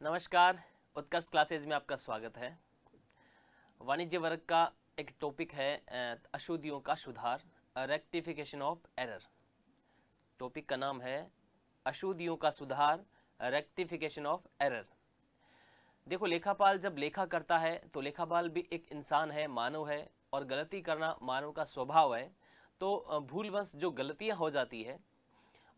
नमस्कार, उत्कर्ष क्लासेज में आपका स्वागत है। वाणिज्य वर्ग का एक टॉपिक है अशुद्धियों का सुधार, रेक्टिफिकेशन ऑफ एरर। टॉपिक का नाम है अशुद्धियों का सुधार, रेक्टिफिकेशन ऑफ एरर। देखो, लेखापाल जब लेखा करता है तो लेखापाल भी एक इंसान है, मानव है, और गलती करना मानव का स्वभाव है। तो भूलवश जो गलतियां हो जाती है,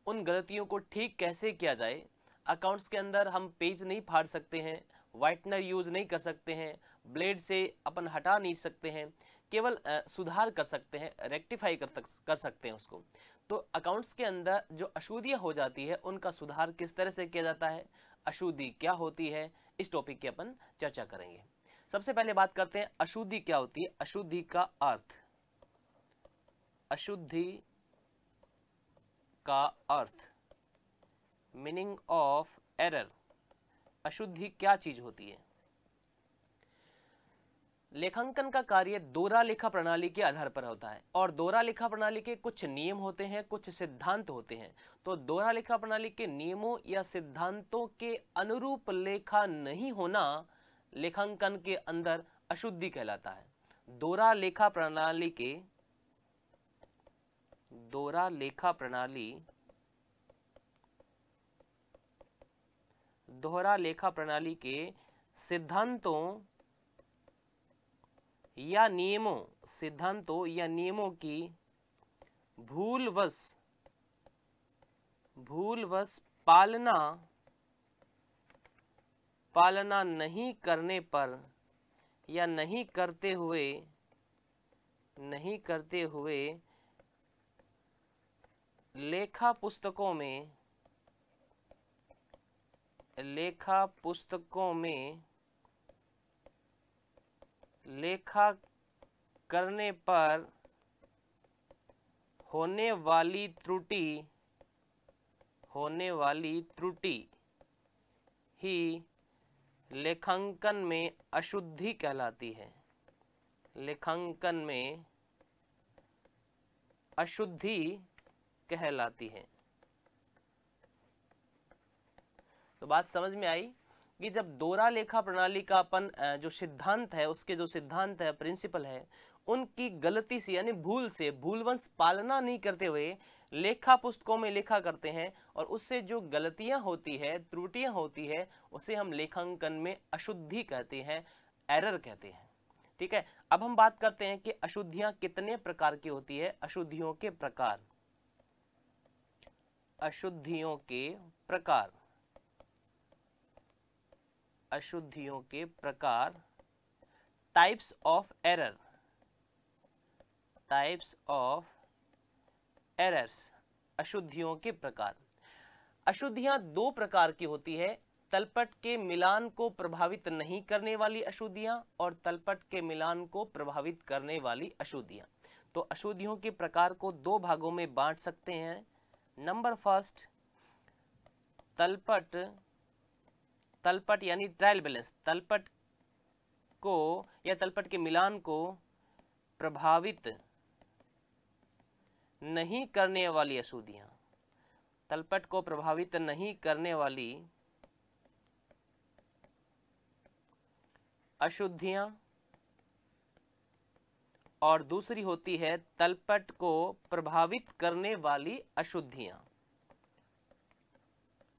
उन गलतियों को ठीक कैसे किया जाए। अकाउंट्स के अंदर हम पेज नहीं फाड़ सकते हैं, वाइटनर यूज नहीं कर सकते हैं, ब्लेड से अपन हटा नहीं सकते हैं, केवल सुधार कर सकते हैं, रेक्टिफाई कर सकते हैं उसको। तो अकाउंट्स के अंदर जो अशुद्धियां हो जाती है उनका सुधार किस तरह से किया जाता है, अशुद्धि क्या होती है, इस टॉपिक की अपन चर्चा करेंगे। सबसे पहले बात करते हैं अशुद्धि क्या होती है। अशुद्धि का अर्थ, अशुद्धि का अर्थ, मीनिंग ऑफ एरर। अशुद्धि क्या चीज होती है। लेखांकन का कार्य दोहरा लेखा प्रणाली के आधार पर होता है, और दोहरा लेखा प्रणाली के कुछ नियम होते हैं, कुछ सिद्धांत होते हैं। तो दोहरा लेखा प्रणाली के नियमों या सिद्धांतों के अनुरूप लेखा नहीं होना लेखांकन के अंदर अशुद्धि कहलाता है। दोहरा लेखा प्रणाली के दोहरा लेखा प्रणाली के सिद्धांतों या नियमों की भूलवश पालना नहीं करने पर या नहीं करते हुए लेखा पुस्तकों में लेखा करने पर होने वाली त्रुटि ही लेखांकन में अशुद्धि कहलाती है। लेखांकन में अशुद्धि कहलाती है। तो बात समझ में आई कि जब दोहरा लेखा प्रणाली का अपन जो सिद्धांत है, उसके जो सिद्धांत है, प्रिंसिपल है, उनकी गलती से यानी भूलवश पालना नहीं करते हुए लेखा पुस्तकों में लेखा करते हैं, और उससे जो गलतियां होती है, त्रुटियां होती है, उसे हम लेखांकन में अशुद्धि कहते हैं, एरर कहते हैं। ठीक है, अब हम बात करते हैं कि अशुद्धियां कितने प्रकार की होती है। अशुद्धियों के प्रकार, टाइप्स ऑफ एरर्स। अशुद्धियों के प्रकार। अशुद्धियां दो प्रकार की होती है, तलपट के मिलान को प्रभावित नहीं करने वाली अशुद्धियां और तलपट के मिलान को प्रभावित करने वाली अशुद्धियां। तो अशुद्धियों के प्रकार को दो भागों में बांट सकते हैं। नंबर फर्स्ट, तलपट यानी ट्रायल बैलेंस, तलपट को या तलपट के मिलान को प्रभावित नहीं करने वाली अशुद्धियां। तलपट को प्रभावित नहीं करने वाली अशुद्धियां, और दूसरी होती है तलपट को प्रभावित करने वाली अशुद्धियां।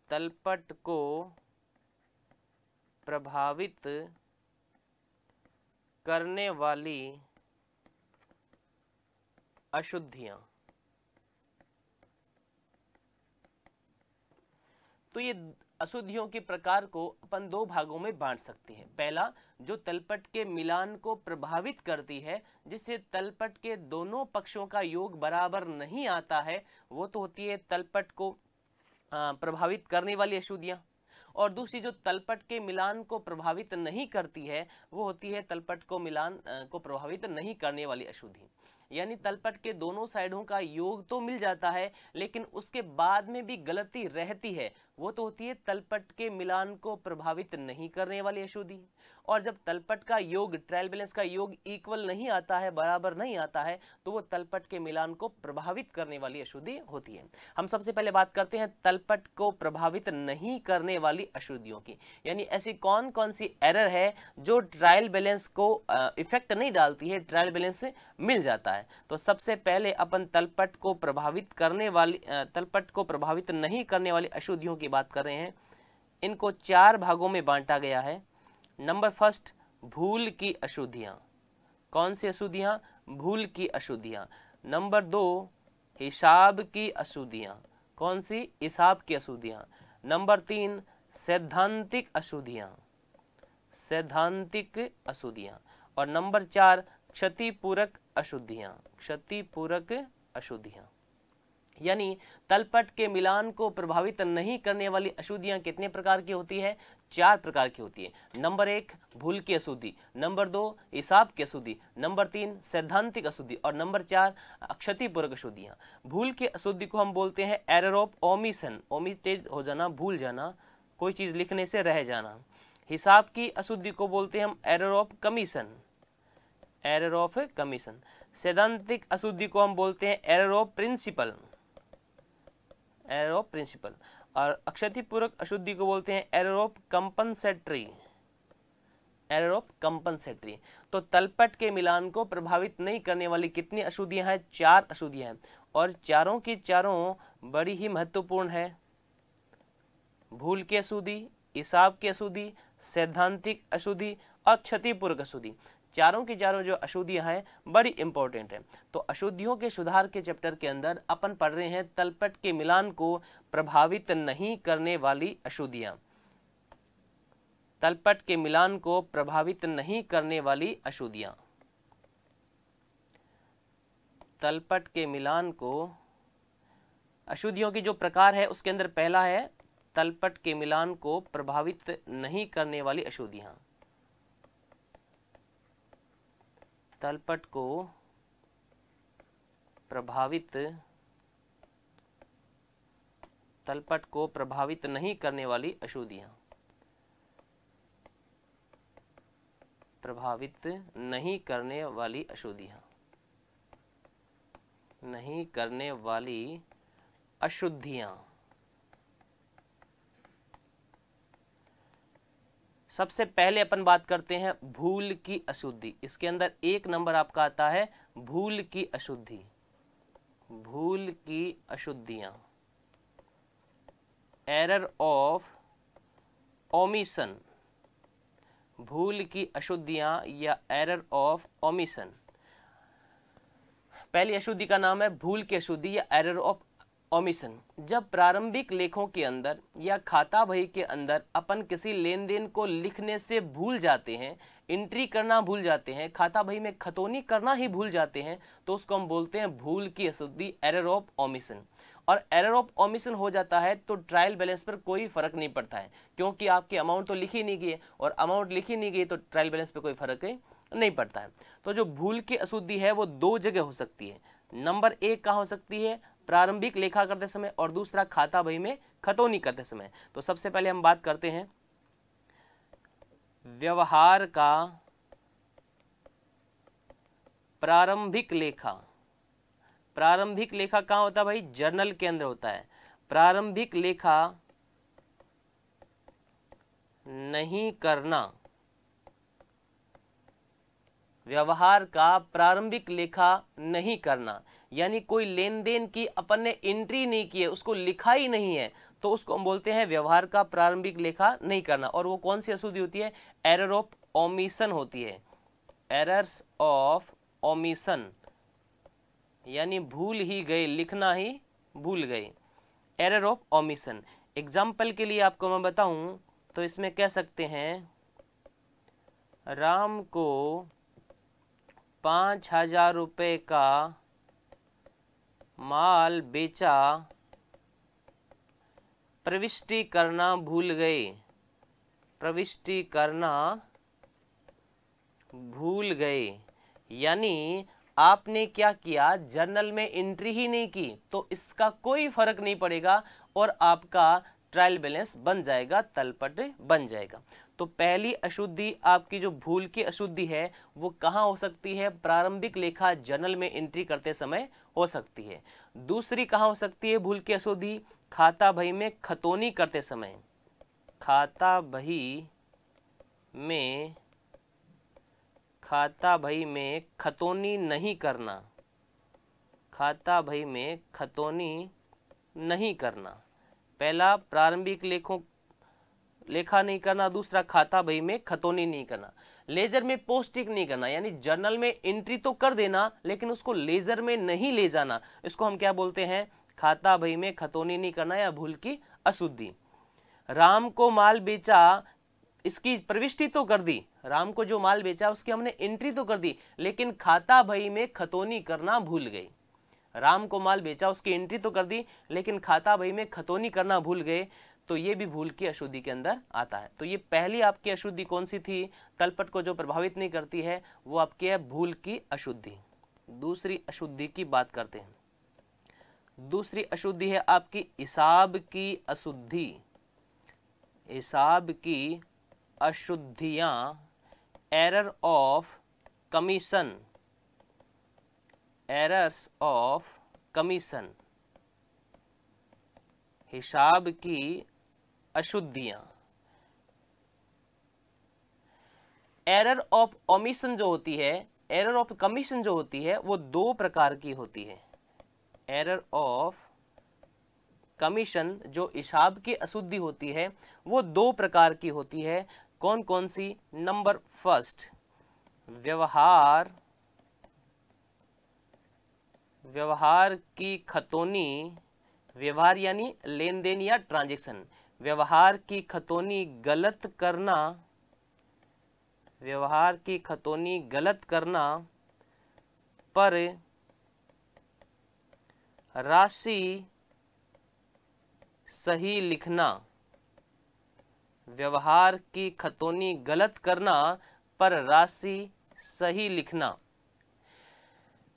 तलपट को प्रभावित करने वाली अशुद्धियां। तो ये अशुद्धियों के प्रकार को अपन दो भागों में बांट सकते हैं। पहला, जो तलपट के मिलान को प्रभावित करती है, जिससे तलपट के दोनों पक्षों का योग बराबर नहीं आता है, वो तो होती है तलपट को प्रभावित करने वाली अशुद्धियां। और दूसरी जो तलपट के मिलान को प्रभावित नहीं करती है, वो होती है तलपट को मिलान को प्रभावित नहीं करने वाली अशुद्धि। यानी तलपट के दोनों साइडों का योग तो मिल जाता है, लेकिन उसके बाद में भी गलती रहती है, वो तो होती है तलपट के मिलान को प्रभावित नहीं करने वाली अशुद्धि। और जब तलपट का योग, ट्रायल बैलेंस का योग इक्वल नहीं आता है, बराबर नहीं आता है, तो वो तलपट के मिलान को प्रभावित करने वाली अशुद्धि होती है। हम सबसे पहले बात करते हैं तलपट को प्रभावित नहीं करने वाली अशुद्धियों की, यानी ऐसी कौन कौन सी एरर है जो ट्रायल बैलेंस को इफेक्ट नहीं डालती है, ट्रायल बैलेंस से मिल जाता है। तो सबसे पहले अपन तलपट को प्रभावित करने वाली, तलपट को प्रभावित नहीं करने वाली अशुद्धियों की बात कर रहे हैं। इनको 4 भागों में बांटा गया है। नंबर फर्स्ट, भूल की अशुद्धियां। कौन सी अशुद्धियां? भूल की अशुद्धियां। नंबर 2, हिसाब की अशुद्धियां। कौन सी? हिसाब की अशुद्धियां। नंबर 3, सैद्धांतिक अशुद्धियां। सैद्धांतिक अशुद्धियां। और नंबर 4, क्षतिपूरक अशुद्धियां। क्षतिपूरक अशुद्धियां। यानी तलपट के मिलान को प्रभावित नहीं करने वाली अशुद्धियां कितने प्रकार की होती है? 4 प्रकार की होती है। नंबर 1, भूल की अशुद्धि। नंबर 2, हिसाब की अशुद्धि। नंबर 3, सैद्धांतिक अशुद्धि। और नंबर 4, क्षतिपूरक अशुद्धियां। भूल की अशुद्धि को हम बोलते हैं एरर ऑफ ओमिशन। ओमिटेड हो जाना, भूल जाना, कोई चीज लिखने से रह जाना। हिसाब की अशुद्धि को बोलते हैं हम error of commission. Error of commission. सैद्धांतिक अशुद्धि को हम बोलते हैं error of principle. Error of principle. और क्षतिपूरक अशुद्धि को बोलते हैं error of compensatory. Error of compensatory. तो तलपट के मिलान को प्रभावित नहीं करने वाली कितनी अशुद्धियां हैं? 4 अशुद्धियां हैं। और चारों की चारों बड़ी ही महत्वपूर्ण है। भूल की अशुद्धि, हिसाब की अशुद्धि, सैद्धांतिक अशुद्धि और क्षतिपूरक अशुद्धि। चारों की चारों जो अशुद्धियां हैं बड़ी इंपॉर्टेंट है। तो अशुद्धियों के सुधार के चैप्टर के अंदर अपन पढ़ रहे हैं तलपट के मिलान को प्रभावित नहीं करने वाली अशुद्धियां। तलपट के मिलान को प्रभावित नहीं करने वाली अशुद्धियां। तलपट के मिलान को, अशुद्धियों की जो प्रकार है उसके अंदर पहला है तलपट के मिलान को प्रभावित नहीं करने वाली अशुद्धियां। तलपट को प्रभावित नहीं करने वाली अशुद्धियां। प्रभावित नहीं करने वाली अशुद्धियां। नहीं करने वाली अशुद्धियां। सबसे पहले अपन बात करते हैं भूल की अशुद्धि। इसके अंदर 1 नंबर आपका आता है भूल की अशुद्धि। भूल की अशुद्धियां। Error of omission. भूल की अशुद्धियां या एरर ऑफ ओमिशन। पहली अशुद्धि का नाम है भूल की अशुद्धि या एरर ऑफ ओमिशन। जब प्रारंभिक लेखों के अंदर या खाता बही के अंदर अपन किसी लेन देन को लिखने से भूल जाते हैं, एंट्री करना भूल जाते हैं, खाता बही में खतौनी करना ही भूल जाते हैं, तो उसको हम बोलते हैं भूल की अशुद्धि, एरर ऑफ ओमिशन। और एरर ऑफ ओमिशन हो जाता है तो ट्रायल बैलेंस पर कोई फर्क नहीं पड़ता है, क्योंकि आपकी अमाउंट तो लिखी नहीं गई है, और अमाउंट लिखी नहीं गई तो ट्रायल बैलेंस पर कोई फर्क नहीं पड़ता है। तो जो भूल की अशुद्धि है वो 2 जगह हो सकती है। नंबर 1 कहाँ हो सकती है? प्रारंभिक लेखा करते समय, और दूसरा खाता बही में खतौनी करते समय। तो सबसे पहले हम बात करते हैं व्यवहार का प्रारंभिक लेखा। प्रारंभिक लेखा कहाँ होता है भाई? जर्नल के अंदर होता है। प्रारंभिक लेखा नहीं करना। व्यवहार का प्रारंभिक लेखा नहीं करना, यानी कोई लेन देन की अपन ने एंट्री नहीं की है, उसको लिखा ही नहीं है, तो उसको हम बोलते हैं व्यवहार का प्रारंभिक लेखा नहीं करना। और वो कौन सी अशुद्धि होती है? एरर ऑफ ओमिशन होती है। एरर्स ऑफ ओमिशन, यानी भूल ही गए, लिखना ही भूल गए। Error of omission. एग्जाम्पल के लिए आपको मैं बताऊं तो इसमें कह सकते हैं राम को 5,000 रुपये का माल बेचा, प्रविष्टि करना भूल गए। प्रविष्टि करना भूल गए, यानी आपने क्या किया? जर्नल में एंट्री ही नहीं की, तो इसका कोई फर्क नहीं पड़ेगा और आपका ट्रायल बैलेंस बन जाएगा, तलपट बन जाएगा। तो पहली अशुद्धि आपकी जो भूल की अशुद्धि है वो कहाँ हो सकती है? प्रारंभिक लेखा जर्नल में एंट्री करते समय हो सकती है। दूसरी कहाँ हो सकती है भूल की अशुद्धि? खाता बही में खतौनी करते समय, खाता बही में खतौनी नहीं करना, खाता बही में खतौनी नहीं करना। पहला प्रारंभिक लेखा नहीं करना, दूसरा खाता बही में खतौनी नहीं करना। लेजर में पोस्टिंग नहीं करना, यानी जर्नल में एंट्री तो कर देना लेकिन उसको लेजर में नहीं ले जाना, इसको हम क्या बोलते हैं? खाता बही में खतौनी नहीं करना या भूल की अशुद्धि। राम को माल बेचा, इसकी प्रविष्टि तो कर दी, राम को जो माल बेचा उसकी हमने एंट्री तो कर दी, लेकिन खाता बही में खतौनी करना भूल गई। राम को माल बेचा, उसकी एंट्री तो कर दी, लेकिन खाता बही में खतौनी करना भूल गए, तो ये भी भूल की अशुद्धि के अंदर आता है। तो ये पहली आपकी अशुद्धि कौन सी थी? तलपट को जो प्रभावित नहीं करती है वो आपकी है भूल की अशुद्धि। दूसरी अशुद्धि की बात करते हैं। दूसरी अशुद्धि है आपकी हिसाब की अशुद्धि। हिसाब की अशुद्धियां, error of commission, errors of commission, हिसाब की अशुद्धियां। एरर ऑफ ओमिशन जो होती है, एरर ऑफ कमीशन जो होती है वो दो प्रकार की होती है। एरर ऑफ कमीशन जो हिसाब की अशुद्धि होती है वो दो प्रकार की होती है। कौन कौन सी? नंबर फर्स्ट, व्यवहार की खतौनी, व्यवहार यानी लेन देन या ट्रांजैक्शन, व्यवहार की खतौनी गलत करना, व्यवहार की खतौनी गलत करना पर राशि सही लिखना, व्यवहार की खतौनी गलत करना पर राशि सही लिखना।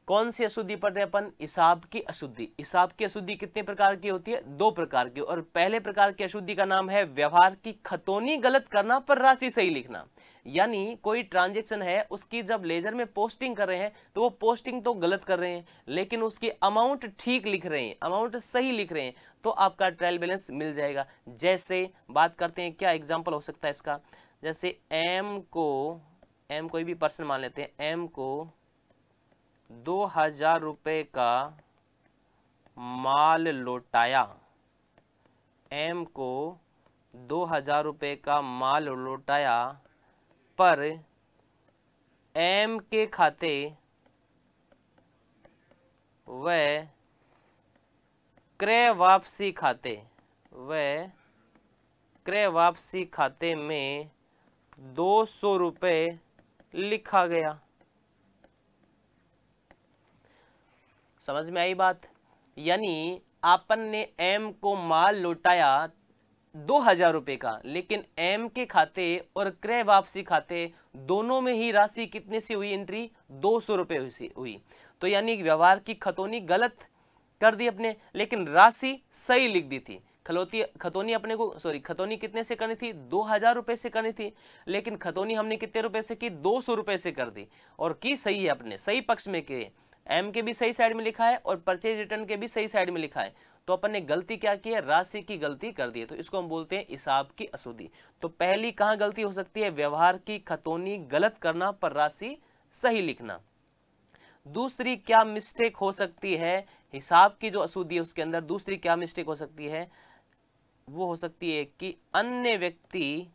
कौन सी अशुद्धि पढ़ रहे हैं अपन? हिसाब की अशुद्धि। हिसाब की अशुद्धि कितने प्रकार की होती है? दो प्रकार की। और पहले प्रकार की अशुद्धि का नाम है व्यवहार की खतौनी गलत करना पर राशि सही लिखना। यानी कोई ट्रांजैक्शन है, उसकी जब लेजर में पोस्टिंग कर रहे हैं तो वो पोस्टिंग तो गलत कर रहे हैं लेकिन उसकी अमाउंट ठीक लिख रहे हैं, अमाउंट सही लिख रहे हैं, तो आपका ट्रायल बैलेंस मिल जाएगा। जैसे बात करते हैं, क्या एग्जाम्पल हो सकता है इसका? जैसे एम कोई भी पर्सन मान लेते हैं, एम को 2000 रुपये का माल लौटाया, एम को 2000 रुपये का माल लौटाया पर एम के खाते व क्रय वापसी खाते में 200 रुपये लिखा गया। समझ में आई बात? यानी आपन ने एम को माल लौटाया 2000 रुपये का, लेकिन एम के खाते और क्रय वापसी खाते दोनों में ही राशि कितने से हुई एंट्री? 200 रुपये हुई। तो यानी व्यवहार की खतौनी गलत कर दी अपने, लेकिन राशि सही लिख दी थी। खतौनी कितने से करनी थी? 2000 रुपये से करनी थी, लेकिन खतौनी हमने कितने रुपए से की? 200 रुपये से कर दी, और की सही है, अपने सही पक्ष में किए। एम के भी सही साइड में लिखा है और परचेज रिटर्न के भी सही साइड में लिखा है, तो अपन ने गलती क्या की है? राशि की गलती कर दी है, तो इसको हम बोलते हैं हिसाब की अशुद्धि। तो पहली कहां गलती हो सकती है? व्यवहार की खतौनी गलत करना पर राशि सही लिखना। दूसरी क्या मिस्टेक हो सकती है? हिसाब की जो अशुद्धि है उसके अंदर दूसरी क्या मिस्टेक हो सकती है? वो हो सकती है कि अन्य व्यक्ति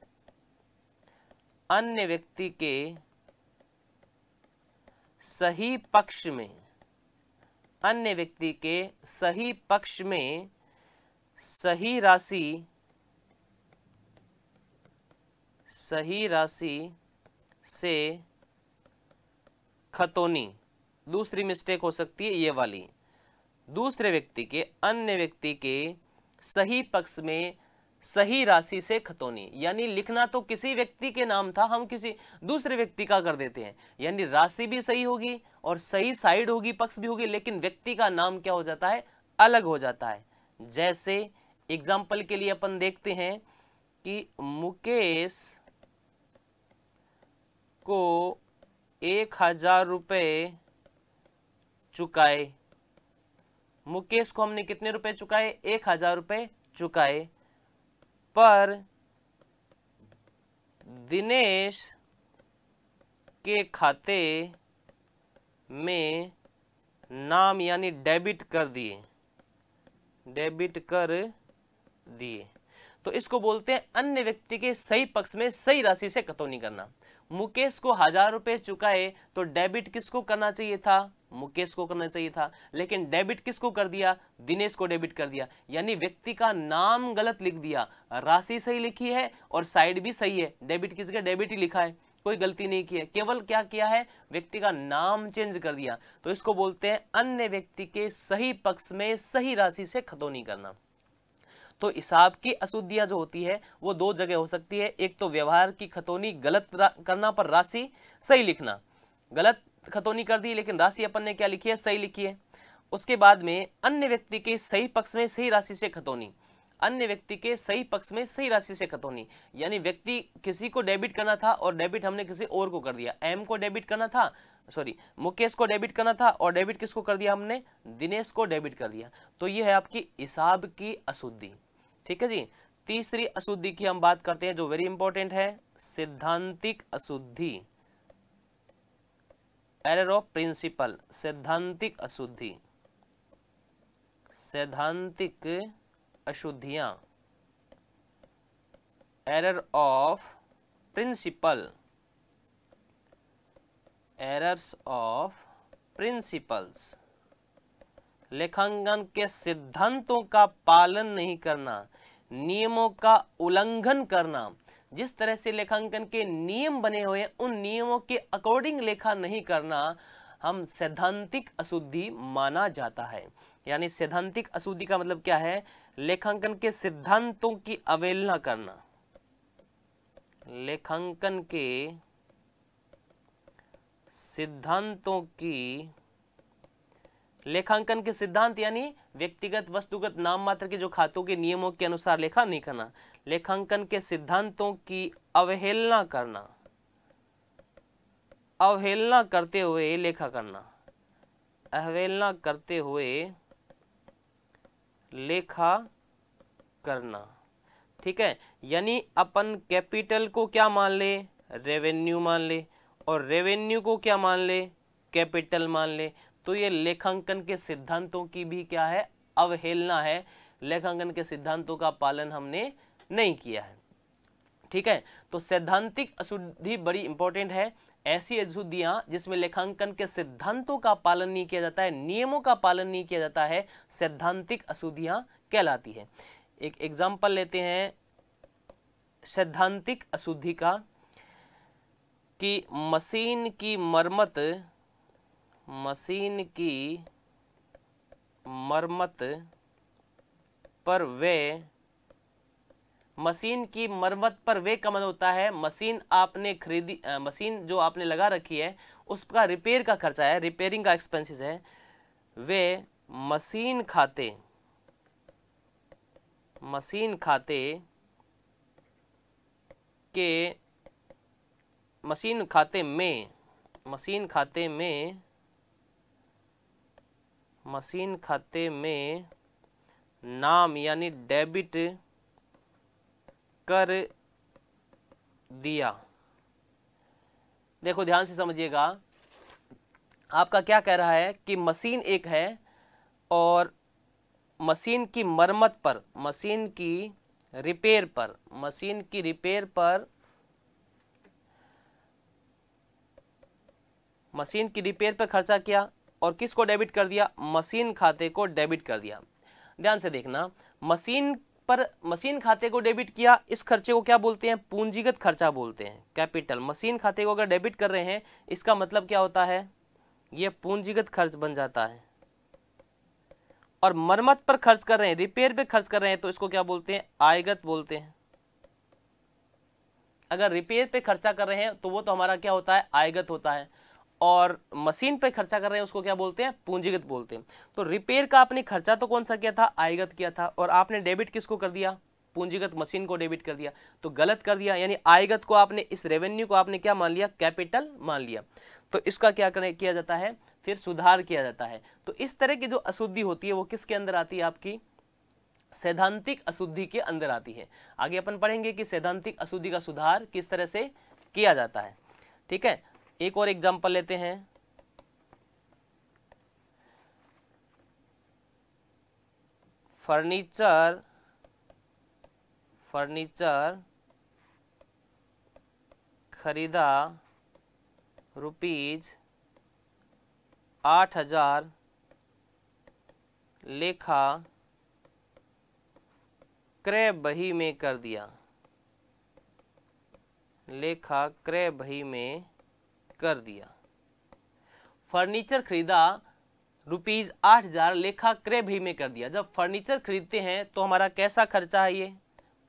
के सही पक्ष में, अन्य व्यक्ति के सही पक्ष में सही राशि से खतौनी। दूसरी मिस्टेक हो सकती है ये वाली, अन्य व्यक्ति के सही पक्ष में सही राशि से खतौनी। यानी लिखना तो किसी व्यक्ति के नाम था, हम किसी दूसरे व्यक्ति का कर देते हैं, यानी राशि भी सही होगी और सही साइड होगी, पक्ष भी होगी, लेकिन व्यक्ति का नाम क्या हो जाता है? अलग हो जाता है। जैसे एग्जाम्पल के लिए अपन देखते हैं कि मुकेश को 1000 रुपये चुकाए। मुकेश को हमने कितने रुपए चुकाए? 1000 रुपये चुकाए, पर दिनेश के खाते में नाम यानी डेबिट कर दिए, डेबिट कर दिए। तो इसको बोलते हैं अन्य व्यक्ति के सही पक्ष में सही राशि से खतौनी करना। मुकेश को 1000 रुपये चुकाए तो डेबिट किसको करना चाहिए था? मुकेश को करना चाहिए था, लेकिन डेबिट किसको कर दिया? दिनेश को डेबिट कर दिया। यानी व्यक्ति का नाम गलत लिख दिया, राशि सही लिखी है और साइड भी सही है, डेबिट किसका? डेबिट ही लिखा है, कोई गलती नहीं की है, केवल क्या किया है? व्यक्ति का नाम चेंज कर दिया। तो इसको बोलते हैं अन्य व्यक्ति के सही पक्ष में सही राशि से खतौनी करना। तो हिसाब की अशुद्धियां जो होती है वो दो जगह हो सकती है। एक तो व्यवहार की खतौनी गलत करना पर राशि सही लिखना, गलत खतौनी कर दी लेकिन राशि अपन ने क्या लिखी है? सही लिखी है। उसके बाद में अन्य व्यक्ति के सही पक्ष में सही राशि से खतौनी, अन्य व्यक्ति के सही पक्ष में सही राशि से खतौनी, यानी व्यक्ति किसी को डेबिट करना था और डेबिट हमने किसी और को कर दिया। एम को डेबिट करना था, सॉरी मुकेश को डेबिट करना था और डेबिट किसको कर दिया हमने? दिनेश को डेबिट कर दिया। तो ये है आपकी हिसाब की अशुद्धि। ठीक है जी। तीसरी अशुद्धि की हम बात करते हैं जो वेरी इंपॉर्टेंट है, सिद्धांतिक अशुद्धि, एरर ऑफ प्रिंसिपल। सैद्धांतिक अशुद्धि, सैद्धांतिक अशुद्धियां, error of principle, errors of principles. लेखांकन के सिद्धांतों का पालन नहीं करना, नियमों का उल्लंघन करना। जिस तरह से लेखांकन के नियम बने हुए हैं उन नियमों के अकॉर्डिंग लेखा नहीं करना हम सैद्धांतिक अशुद्धि माना जाता है। यानी सैद्धांतिक अशुद्धि का मतलब क्या है? लेखांकन के सिद्धांतों की अवहेलना करना, लेखांकन के सिद्धांतों की, लेखांकन के सिद्धांत यानी व्यक्तिगत वस्तुगत नाम मात्र के जो खातों के नियमों के अनुसार लेखा नहीं करना, लेखांकन के सिद्धांतों की अवहेलना करना, अवहेलना करते हुए लेखा करना, अवहेलना करते हुए लेखा करना। ठीक है, यानी अपन कैपिटल को क्या मान ले? रेवेन्यू मान ले, और रेवेन्यू को क्या मान ले? कैपिटल मान ले। तो ये लेखांकन के सिद्धांतों की भी क्या है? अवहेलना है। लेखांकन के सिद्धांतों का पालन हमने नहीं किया है। ठीक है, तो सैद्धांतिक अशुद्धि बड़ी इंपॉर्टेंट है। ऐसी अशुद्धियां जिसमें लेखांकन के सिद्धांतों का पालन नहीं किया जाता है, नियमों का पालन नहीं किया जाता है, सैद्धांतिक अशुद्धियां कहलाती है। एक एग्जाम्पल लेते हैं सैद्धांतिक अशुद्धि का, कि मशीन की मरम्मत, मशीन की मरम्मत पर व्यय, मशीन की मरम्मत पर व्यय का मतलब होता है मशीन आपने खरीदी, मशीन जो आपने लगा रखी है उसका रिपेयर का खर्चा है, रिपेयरिंग का एक्सपेंसेस है, वे मशीन खाते, मशीन खाते के, मशीन खाते में, मशीन खाते में, मशीन खाते में नाम यानी डेबिट कर दिया। देखो ध्यान से समझिएगा, आपका क्या कह रहा है कि मशीन एक है और मशीन की मरम्मत पर, मशीन की रिपेयर पर, मशीन की रिपेयर पर, मशीन की रिपेयर पर खर्चा किया और किसको डेबिट कर दिया? मशीन खाते को डेबिट कर दिया। ध्यान से देखना, मशीन पर, मशीन खाते को डेबिट किया, इस खर्चे को क्या बोलते हैं? पूंजीगत खर्चा बोलते हैं, कैपिटल। मशीन खाते को अगर डेबिट कर रहे हैं इसका मतलब क्या होता है? यह पूंजीगत खर्च बन जाता है। और मरम्मत पर खर्च कर रहे हैं, रिपेयर पे खर्च कर रहे हैं, तो इसको क्या बोलते हैं? आयगत बोलते हैं। अगर रिपेयर पे खर्चा कर रहे हैं तो वो तो हमारा क्या होता है? आयगत होता है। और मशीन पे खर्चा कर रहे हैं उसको क्या बोलते हैं, पूंजीगत बोलते हैं। तो रिपेयर का आपने खर्चा तो कौन सा किया था, आयगत किया था, और आपने डेबिट किसको कर दिया, पूंजीगत मशीन को डेबिट कर दिया, तो गलत कर दिया। यानी आयगत को आपने, इस रेवेन्यू को आपने क्या मान लिया, कैपिटल मान लिया। तो इसका क्या किया जाता है, फिर सुधार किया जाता है। तो इस तरह की जो अशुद्धि होती है वो किसके अंदर आती है, आपकी सैद्धांतिक अशुद्धि के अंदर आती है। आगे अपन पढ़ेंगे कि सैद्धांतिक अशुद्धि का सुधार किस तरह से किया जाता है। ठीक है, एक और एग्जांपल लेते हैं। फर्नीचर खरीदा ₹8,000, लेखा क्रय बही में कर दिया, लेखा क्रय बही में कर दिया। फर्नीचर खरीदा ₹8,000, लेखा क्रय बही में कर दिया। जब फर्नीचर खरीदते हैं तो हमारा कैसा खर्चा है, ये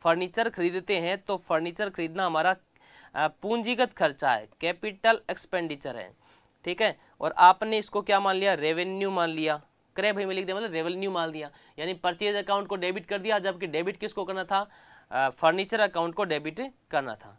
फर्नीचर खरीदते हैं तो फर्नीचर खरीदना हमारा पूंजीगत खर्चा है, कैपिटल एक्सपेंडिचर है। ठीक है, और आपने इसको क्या मान लिया, रेवेन्यू मान लिया, क्रय बही में लिख दिया मतलब रेवेन्यू मान दिया, यानी परचेज अकाउंट को डेबिट कर दिया, जबकि डेबिट किसको करना था, फर्नीचर अकाउंट को डेबिट करना था।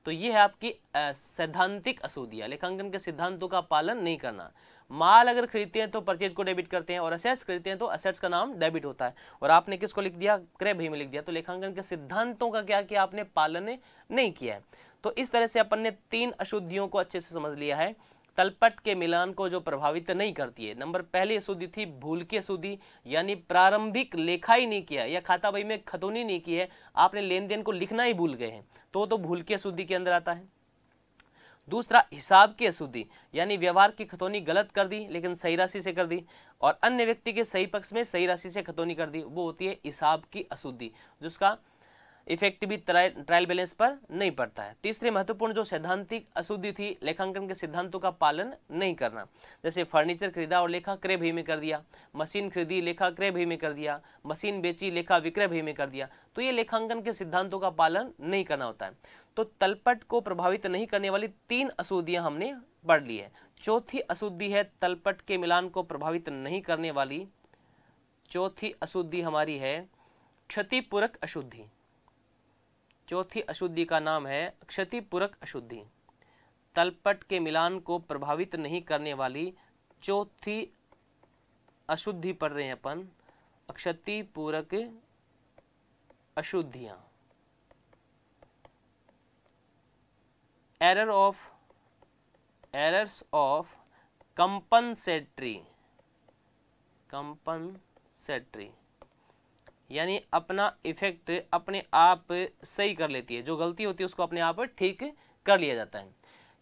तो ये है आपकी सैद्धांतिक अशुद्धियां, लेखांकन के सिद्धांतों का पालन नहीं करना। माल अगर खरीदते हैं तो परचेज को डेबिट करते हैं, और असेट्स खरीदते हैं तो असेट्स का नाम डेबिट होता है, और आपने किसको लिख दिया, क्रय बही में लिख दिया। तो लेखांकन के सिद्धांतों का क्या किया आपने, पालन नहीं किया है। तो इस तरह से अपन ने 3 अशुद्धियों को अच्छे से समझ लिया है, तलपट के मिलान को जो प्रभावित नहीं करती है। नंबर पहली अशुद्धि थी भूल की अशुद्धि, यानी प्रारंभिक लेखा ही नहीं किया या खाता बही में खतौनी नहीं की है, आपने लेन देन को लिखना ही भूल गए हैं, तो भूल की अशुद्धि के अंदर आता है। दूसरा हिसाब की अशुद्धि, यानी व्यवहार की खतौनी गलत कर दी लेकिन सही राशि से कर दी, और अन्य व्यक्ति के सही पक्ष में सही राशि से खतौनी कर दी, वो होती है हिसाब की अशुद्धि, जिसका इफेक्ट भी ट्रायल बैलेंस पर नहीं पड़ता है। तीसरी महत्वपूर्ण जो सैद्धांतिक अशुद्धि थी, लेखांकन के सिद्धांतों का पालन नहीं करना, जैसे फर्नीचर खरीदा और लेखा क्रय बही में कर दिया, मशीन खरीदी लेखा क्रय बही में कर दिया, मशीन बेची लेखा विक्रय बही में कर दिया, तो ये लेखांकन के सिद्धांतों का पालन नहीं करना होता है। तो तलपट को प्रभावित नहीं करने वाली 3 अशुद्धियां हमने पढ़ ली है। चौथी अशुद्धि है तलपट के मिलान को प्रभावित नहीं करने वाली, चौथी अशुद्धि हमारी है क्षतिपूरक अशुद्धि। चौथी अशुद्धि का नाम है क्षतिपूरक अशुद्धि। तलपट के मिलान को प्रभावित नहीं करने वाली चौथी अशुद्धि पढ़ रहे हैं अपन, क्षतिपूरक अशुद्धियां। एरर्स ऑफ कंपनसेटरी, यानी अपना इफेक्ट अपने आप सही कर लेती है, जो गलती होती है उसको अपने आप ठीक कर लिया जाता है।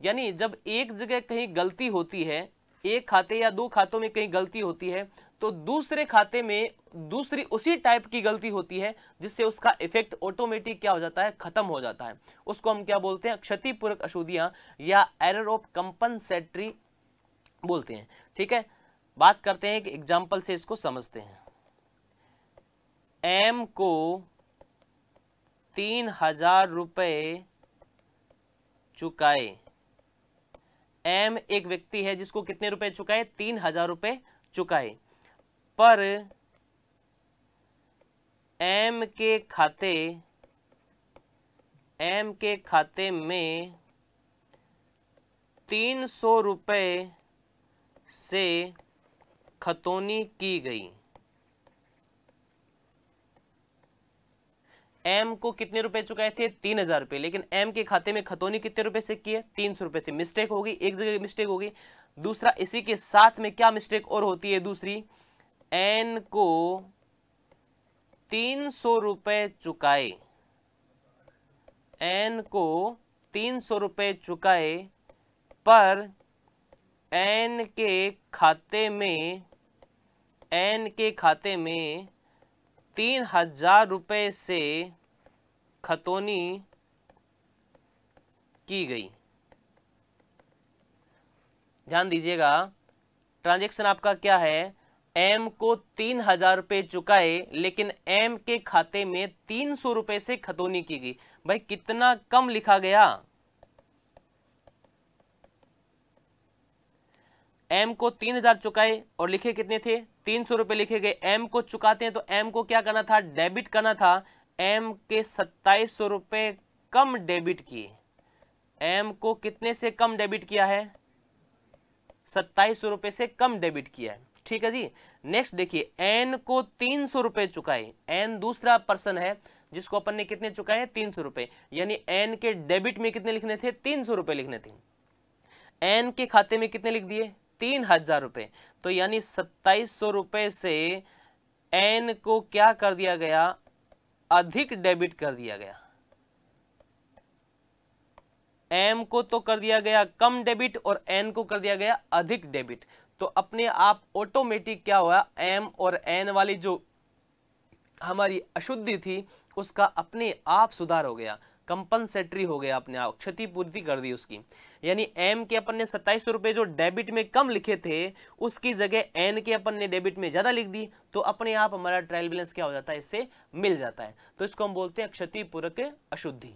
यानी जब एक जगह कहीं गलती होती है, एक खाते या 2 खातों में कहीं गलती होती है, तो दूसरे खाते में दूसरी उसी टाइप की गलती होती है, जिससे उसका इफेक्ट ऑटोमेटिक क्या हो जाता है, खत्म हो जाता है। उसको हम क्या बोलते हैं, क्षतिपूरक अशुद्धियां या एरर ऑफ कंपनसेटरी बोलते हैं। ठीक है, बात करते हैं कि एग्जाम्पल से इसको समझते हैं। एम को 3,000 रुपए चुकाए। एम एक व्यक्ति है जिसको कितने रुपए चुकाए, 3,000 रुपए चुकाए, पर एम के खाते में 300 रुपए से खतौनी की गई। एम को कितने रुपए चुकाए थे, 3,000 रुपए, लेकिन एम के खाते में खतौनी कितने रुपए से की है, 300 रुपए से। मिस्टेक होगी, एक जगह मिस्टेक होगी। दूसरा, इसी के साथ में क्या मिस्टेक और होती है दूसरी, एन को 300 रुपए चुकाए, एन को 300 रुपए चुकाए, पर एन के खाते में 3,000 रुपए से खतौनी की गई। ध्यान दीजिएगा, ट्रांजैक्शन आपका क्या है, एम को 3,000 रुपए चुकाए, लेकिन एम के खाते में 300 रुपए से खतौनी की गई। भाई कितना कम लिखा गया, एम को 3000 चुकाए और लिखे कितने थे 300 रुपए लिखे गए। एम को चुकाते हैं तो एम को क्या करना था, डेबिट करना था। एम के 2700 रुपए कम डेबिट किए। एम को कितने से कम डेबिट किया है, 2700 रुपए से कम डेबिट किया है। ठीक है जी। नेक्स्ट देखिए, एन को 300 रुपए चुकाए। एन दूसरा पर्सन है जिसको अपन ने कितने चुकाए हैं, 300 रुपए, यानी एन के डेबिट में कितने लिखने थे, 300 रुपए लिखने थे। एन के खाते में कितने लिख दिए, 3000 रुपए। तो यानी 2700 रुपए से एन को क्या कर दिया गया, अधिक डेबिट कर दिया गया। एम को तो कर दिया गया कम डेबिट और एन को कर दिया गया अधिक डेबिट। तो अपने आप ऑटोमेटिक क्या हुआ, एम और एन वाली जो हमारी अशुद्धि थी उसका अपने आप सुधार हो गया, कंपनसेटरी हो गया, अपने आप क्षतिपूर्ति कर दी उसकी। यानी एम के अपन ने 2700 रुपए जो डेबिट में कम लिखे थे उसकी जगह एन के अपन ने डेबिट में ज्यादा लिख दी, तो अपने आप हमारा ट्रायल बैलेंस क्या हो जाता है, इससे मिल जाता है। तो इसको हम बोलते हैं क्षतिपूरक अशुद्धि।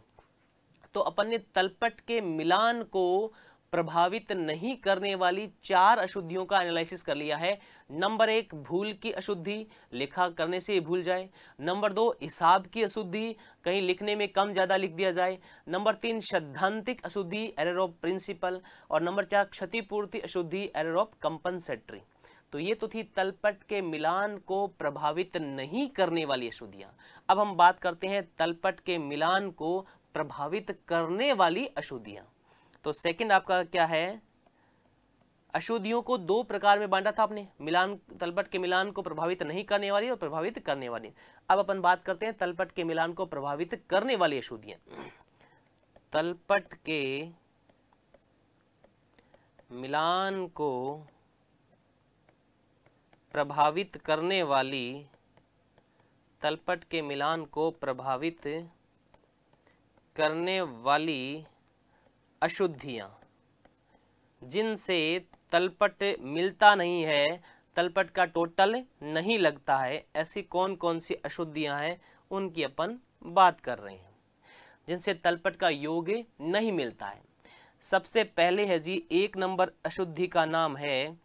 तो अपन ने तलपट के मिलान को प्रभावित नहीं करने वाली 4 अशुद्धियों का एनालिसिस कर लिया है। नंबर 1 भूल की अशुद्धि, लिखा करने से भूल जाए। नंबर 2 हिसाब की अशुद्धि, कहीं लिखने में कम ज्यादा लिख दिया जाए। नंबर 3 सैद्धांतिक अशुद्धि, एरर ऑफ प्रिंसिपल। और नंबर 4 क्षतिपूर्ति अशुद्धि, एरर ऑफ कंपनसेटरी। तो ये तो थी तलपट के मिलान को प्रभावित नहीं करने वाली अशुद्धियां। अब हम बात करते हैं तलपट के मिलान को प्रभावित करने वाली अशुद्धियां। तो सेकंड आपका क्या है, अशुद्धियों को 2 प्रकार में बांटा था आपने, मिलान, तलपट के मिलान को प्रभावित नहीं करने वाली और प्रभावित करने वाली। अब अपन बात करते हैं तलपट के मिलान को प्रभावित करने वाली अशुद्धियां। तलपट के मिलान को प्रभावित करने वाली, तलपट के मिलान को प्रभावित करने वाली अशुद्धियां जिनसे तलपट मिलता नहीं है, तलपट का टोटल नहीं लगता है, ऐसी कौन कौन सी अशुद्धियां हैं उनकी अपन बात कर रहे हैं, जिनसे तलपट का योग नहीं मिलता है। सबसे पहले है जी 1 नंबर अशुद्धि का नाम है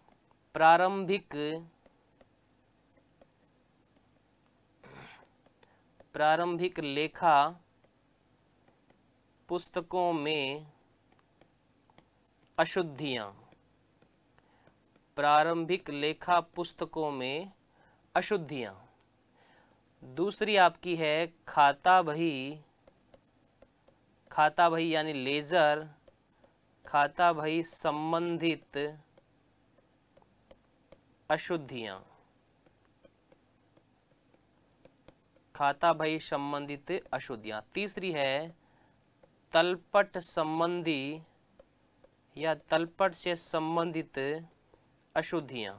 प्रारंभिक लेखा पुस्तकों में अशुद्धियां। प्रारंभिक लेखा पुस्तकों में अशुद्धियां। दूसरी आपकी है खाता बही यानी लेजर, खाता बही संबंधित अशुद्धियां। खाता बही संबंधित अशुद्धियां। तीसरी है तलपट संबंधी या तलपट से संबंधित अशुद्धियां।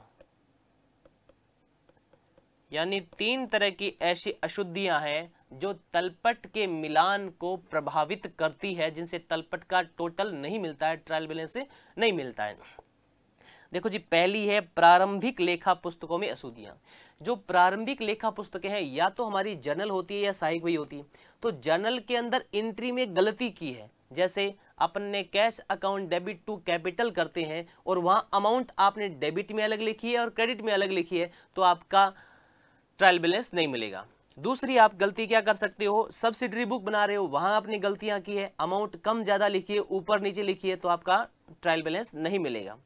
यानी 3 तरह की ऐसी अशुद्धियां हैं जो तलपट के मिलान को प्रभावित करती है, जिनसे तलपट का टोटल नहीं मिलता है, ट्रायल बैलेंस से नहीं मिलता है। देखो जी, पहली है प्रारंभिक लेखा पुस्तकों में अशुद्धियां। जो प्रारंभिक लेखा पुस्तकें हैं या तो हमारी जर्नल होती है या सहायक बही होती है। तो जर्नल के अंदर एंट्री में गलती की है, जैसे अपन ने cash account debit to capital करते हैं और वहां अमाउंट आपने डेबिट में अलग लिखी है और क्रेडिट में अलग लिखी है, तो आपका ट्रायल बैलेंस नहीं मिलेगा। दूसरी आप गलती क्या कर सकते हो, सब्सिडरी बुक बना रहे हो, वहां आपने गलतियां की है, अमाउंट कम ज्यादा लिखी है, ऊपर नीचे लिखी है, तो आपका ट्रायल बैलेंस नहीं मिलेगा।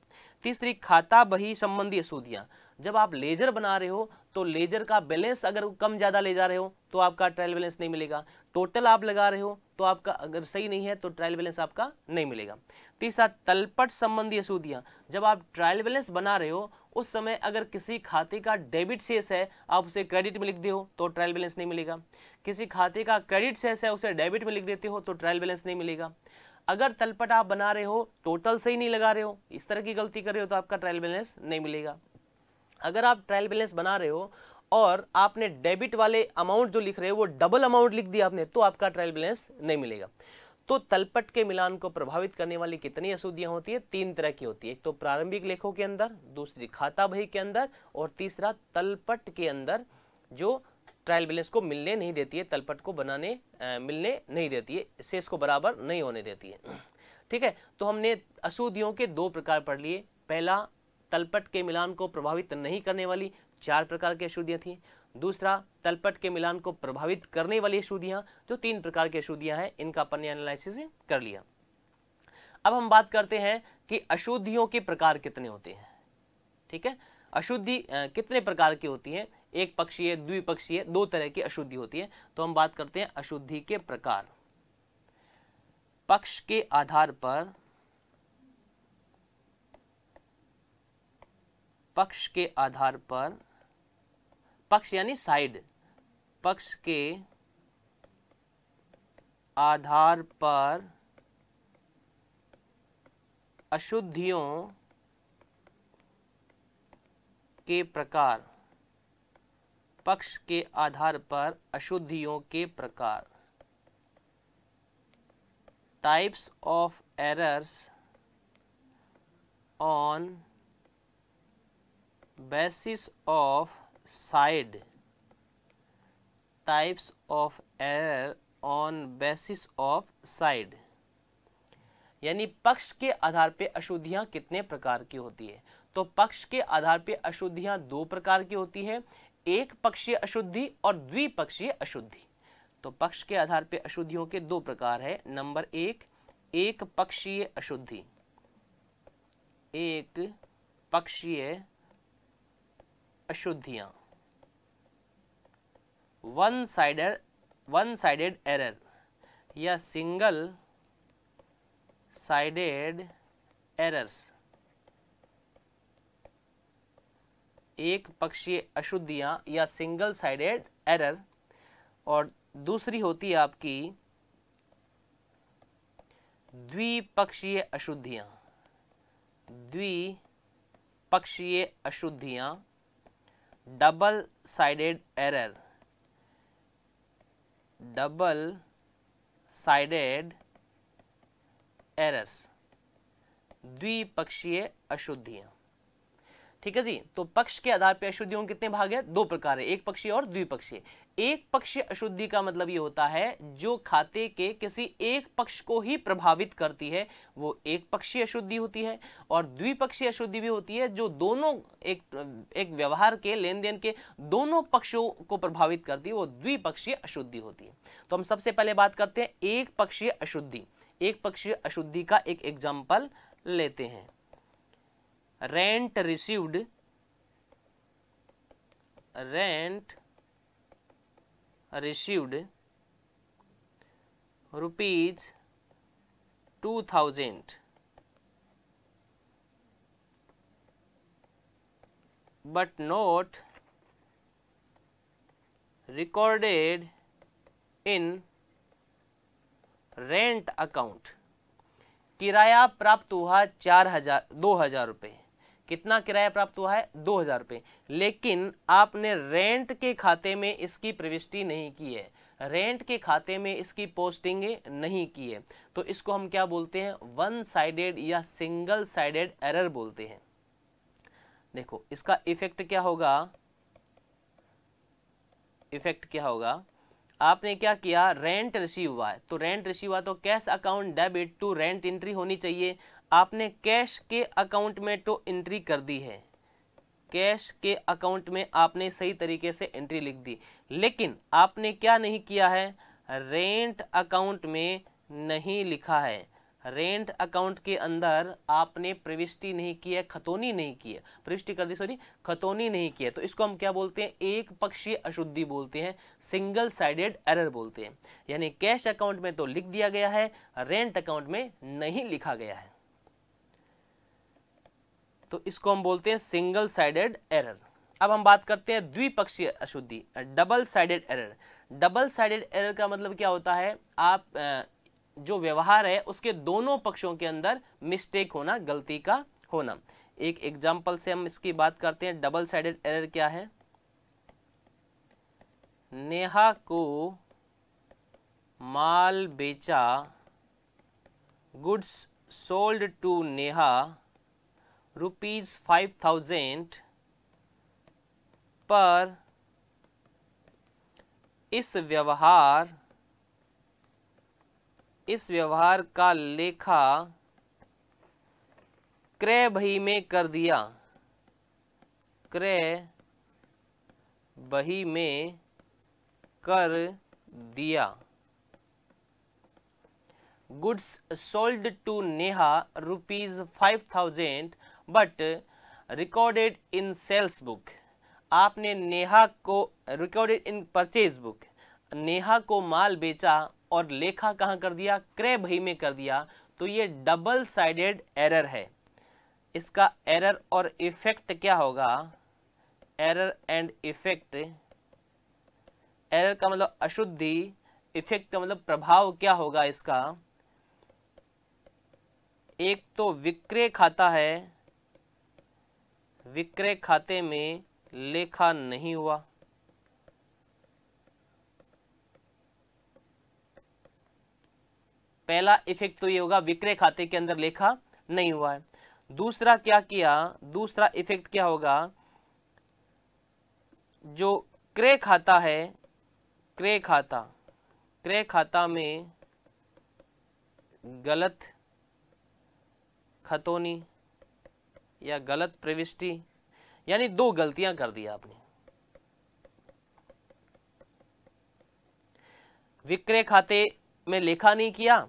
तीसरी खाता बही संबंधी अशुद्धियां। जब आप लेजर बना रहे हो तो लेजर का बैलेंस अगर कम ज्यादा ले जा रहे हो तो आपका ट्रायल बैलेंस नहीं मिलेगा। टोटल आप लगा रहे हो तो आपका अगर सही नहीं है तो ट्रायल बैलेंस आपका नहीं मिलेगा। तीसरा तलपट संबंधी अशुद्धियां। जब आप ट्रायल बैलेंस बना रहे हो उस समय अगर किसी खाते का डेबिट शेष है आप उसे क्रेडिट में लिख दे हो तो ट्रायल बैलेंस नहीं मिलेगा। किसी खाते का क्रेडिट शेष है उसे डेबिट में लिख देते हो तो ट्रायल बैलेंस नहीं मिलेगा। अगर तलपट आप बना रहे हो टोटल सही नहीं लगा रहे हो, इस तरह की गलती कर रहे हो तो आपका ट्रायल बैलेंस नहीं मिलेगा। अगर आप ट्रायल बैलेंस बना रहे हो और आपने डेबिट वाले अमाउंट जो लिख रहे हो वो डबल अमाउंट लिख दिया आपने, तो आपका ट्रायल बैलेंस नहीं मिलेगा। तो तलपट के मिलान को प्रभावित करने वाली कितनी अशुद्धियां होती है, 3 तरह की होती है। एक तो प्रारंभिक लेखों के अंदर, दूसरी खाता बही के अंदर और तीसरा तलपट के अंदर, जो ट्रायल बैलेंस को मिलने नहीं देती है, तलपट को बनाने मिलने नहीं देती है, शेष को बराबर नहीं होने देती है। ठीक है, तो हमने अशुद्धियों के 2 प्रकार पढ़ लिए। पहला तलपट के मिलान को प्रभावित नहीं करने वाली 4 प्रकार की अशुद्धियां थी। दूसरा, तलपट के मिलान को प्रभावित करने वाली अशुद्धियां जो 3 प्रकार की अशुद्धियां हैं, इनका अपन ने एनालिसिस कर लिया। अब हम बात करते हैं कि अशुद्धियों के प्रकार कितने होते हैं। ठीक है, अशुद्धि कितने प्रकार की होती है? एक पक्षीय, द्विपक्षीय, 2 तरह की अशुद्धि होती है। तो हम बात करते हैं अशुद्धि के प्रकार। पक्ष के आधार पर, पक्ष के आधार पर, पक्ष यानी साइड, पक्ष के आधार पर अशुद्धियों के प्रकार, पक्ष के आधार पर अशुद्धियों के प्रकार। Types of errors on basis of side, types of error on basis of side, यानी पक्ष के आधार पे अशुद्धियां कितने प्रकार की होती है। तो पक्ष के आधार पे अशुद्धियां 2 प्रकार की होती है, एक पक्षीय अशुद्धि और द्विपक्षीय अशुद्धि। तो पक्ष के आधार पे अशुद्धियों के 2 प्रकार है। नंबर 1, एक पक्षीय अशुद्धि, एक पक्षीय अशुद्धियां, वन साइडेड एरर या सिंगल साइडेड एरर्स। एक पक्षीय अशुद्धियां या सिंगल साइडेड एरर, और दूसरी होती है आपकी द्विपक्षीय अशुद्धियां, द्विपक्षीय अशुद्धियां, double sided error, double sided errors, द्विपक्षीय अशुद्धियां। ठीक है जी। तो पक्ष के आधार पर अशुद्धियों कितने भाग है? 2 प्रकार है, एक पक्षीय और द्विपक्षीय। एक पक्षीय अशुद्धि का मतलब ये होता है जो खाते के किसी एक पक्ष को ही प्रभावित करती है, वो एक पक्षीय अशुद्धि होती है। और द्विपक्षीय अशुद्धि भी होती है जो दोनों एक व्यवहार के, लेन देन के दोनों पक्षों को प्रभावित करती है, वो द्विपक्षीय अशुद्धि होती है। तो हम सबसे पहले बात करते हैं एक पक्षीय अशुद्धि। एक पक्षीय अशुद्धि का एक एग्जाम्पल लेते हैं। Rent received, rent received rupees 2000 but not recorded in rent account. किराया प्राप्त हुआ 2000 रुपये। कितना किराया प्राप्त हुआ है? 2000 रुपये। लेकिन आपने रेंट के खाते में इसकी प्रविष्टि नहीं की है, रेंट के खाते में इसकी पोस्टिंग नहीं की है। तो इसको हम क्या बोलते हैं? वन साइडेड या सिंगल साइडेड एरर बोलते हैं। देखो इसका इफेक्ट क्या होगा? इफेक्ट क्या होगा? आपने क्या किया? रेंट रिसीव हुआ है, तो रेंट रिसीव हुआ तो cash account debit to rent entry होनी चाहिए। आपने कैश के अकाउंट में तो एंट्री कर दी है, कैश के अकाउंट में आपने सही तरीके से एंट्री लिख दी, लेकिन आपने क्या नहीं किया है? रेंट अकाउंट में नहीं लिखा है। रेंट अकाउंट के अंदर आपने प्रविष्टि नहीं की है, खतौनी नहीं की है, प्रविष्टि कर दी सॉरी, खतौनी नहीं की है। तो इसको हम क्या बोलते हैं? एक पक्षीय अशुद्धि बोलते हैं, सिंगल साइडेड एरर बोलते हैं। यानी कैश अकाउंट में तो लिख दिया गया है, रेंट अकाउंट में नहीं लिखा गया है, तो इसको हम बोलते हैं सिंगल साइडेड एरर। अब हम बात करते हैं द्विपक्षीय अशुद्धि, double sided error. Double sided error का मतलब क्या होता है? आप जो व्यवहार है उसके दोनों पक्षों के अंदर मिस्टेक होना, गलती का होना। एक एग्जांपल से हम इसकी बात करते हैं। डबल साइडेड एरर क्या है? नेहा को माल बेचा, गुड्स सोल्ड टू नेहा ₹5000 पर इस व्यवहार का लेखा क्रय बही में कर दिया। क्रय बही में कर दिया। Goods sold to Neha ₹5,000 but recorded in sales book. आपने नेहा को recorded in purchase book, Neha को माल बेचा और लेखा कहाँ कर दिया, क्रय बही में कर दिया। तो ये डबल साइडेड एरर है। इसका एरर और इफेक्ट क्या होगा, एरर एंड इफेक्ट, एरर का मतलब अशुद्धि, इफेक्ट का मतलब प्रभाव क्या होगा इसका। एक तो विक्रय खाता है, विक्रय खाते में लेखा नहीं हुआ, पहला इफेक्ट तो ये होगा विक्रय खाते के अंदर लेखा नहीं हुआ है। दूसरा क्या किया, दूसरा इफेक्ट क्या होगा, जो क्रय खाता है, क्रय खाता में गलत खतौनी या गलत प्रविष्टि, यानी दो गलतियां कर दी आपने। विक्रय खाते में लेखा नहीं किया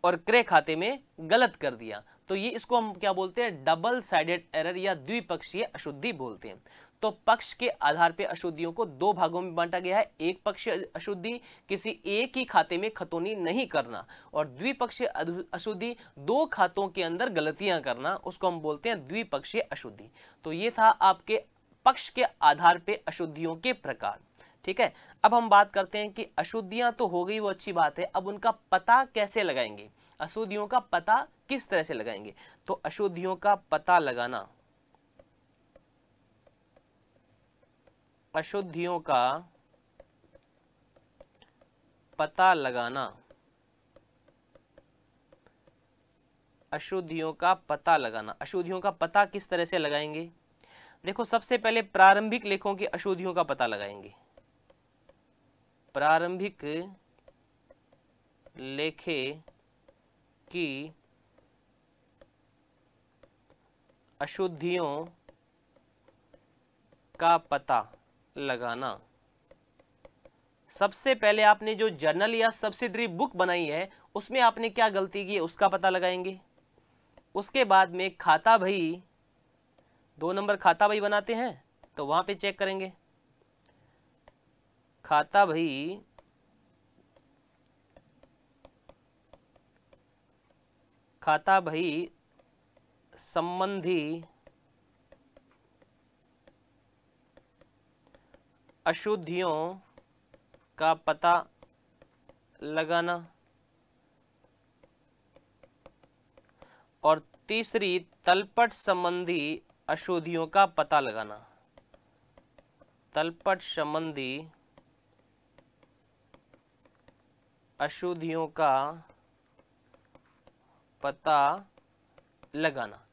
और क्रय खाते में गलत कर दिया। तो ये इसको हम क्या बोलते हैं, डबल साइडेड एरर या द्विपक्षीय अशुद्धि बोलते हैं। तो पक्ष के आधार पे अशुद्धियों को दो भागों में बांटा गया है। एक पक्षीय अशुद्धि किसी एक ही खाते में खतौनी नहीं करना, और द्विपक्षीय अशुद्धि दो खातों के अंदर गलतियां करना, उसको हम बोलते हैं द्विपक्षीय अशुद्धि। तो ये था आपके पक्ष के आधार पे अशुद्धियों के प्रकार। ठीक है, अब हम बात करते हैं कि अशुद्धियां तो हो गई, वो अच्छी बात है। अब उनका पता कैसे लगाएंगे, अशुद्धियों का पता किस तरह से लगाएंगे। तो अशुद्धियों का पता लगाना, अशुद्धियों का पता लगाना, अशुद्धियों का पता लगाना, अशुद्धियों का पता किस तरह से लगाएंगे। देखो, सबसे पहले प्रारंभिक लेखों की अशुद्धियों का पता लगाएंगे। प्रारंभिक लेखे की अशुद्धियों का पता लगाना। सबसे पहले आपने जो जर्नल या सब्सिडरी बुक बनाई है उसमें आपने क्या गलती की है उसका पता लगाएंगे। उसके बाद में खाता बही, 2 नंबर खाता बही बनाते हैं तो वहां पे चेक करेंगे। खाता बही संबंधी अशुद्धियों का पता लगाना। और तीसरी, तलपट संबंधी अशुद्धियों का पता लगाना। तलपट संबंधी अशुद्धियों का पता लगाना।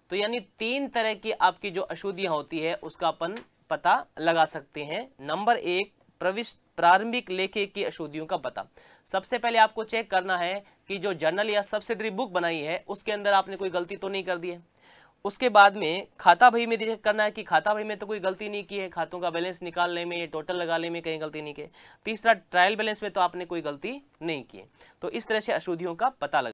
तो यानी 3 तरह की आपकी जो अशुद्धियां होती है उसका अपन पता लगा सकते हैं। नंबर 1, प्रारंभिक लेखे की अशुद्धियों का पता। सबसे पहले आपको चेक करना है कि जो जर्नल या सब्सिडरी बुक बनाई है उसके अंदर आपने कोई गलती तो नहीं कर दी है। उसके बाद में खाता बही में चेक करना है कि खाता बही में तो कोई गलती नहीं की है, खातों का बैलेंस निकालने में, टोटल लगाने में कहीं गलती नहीं की। तीसरा, ट्रायल बैलेंस में तो आपने कोई गलती नहीं की है। तो इस तरह से अशुद्धियों का पता लगा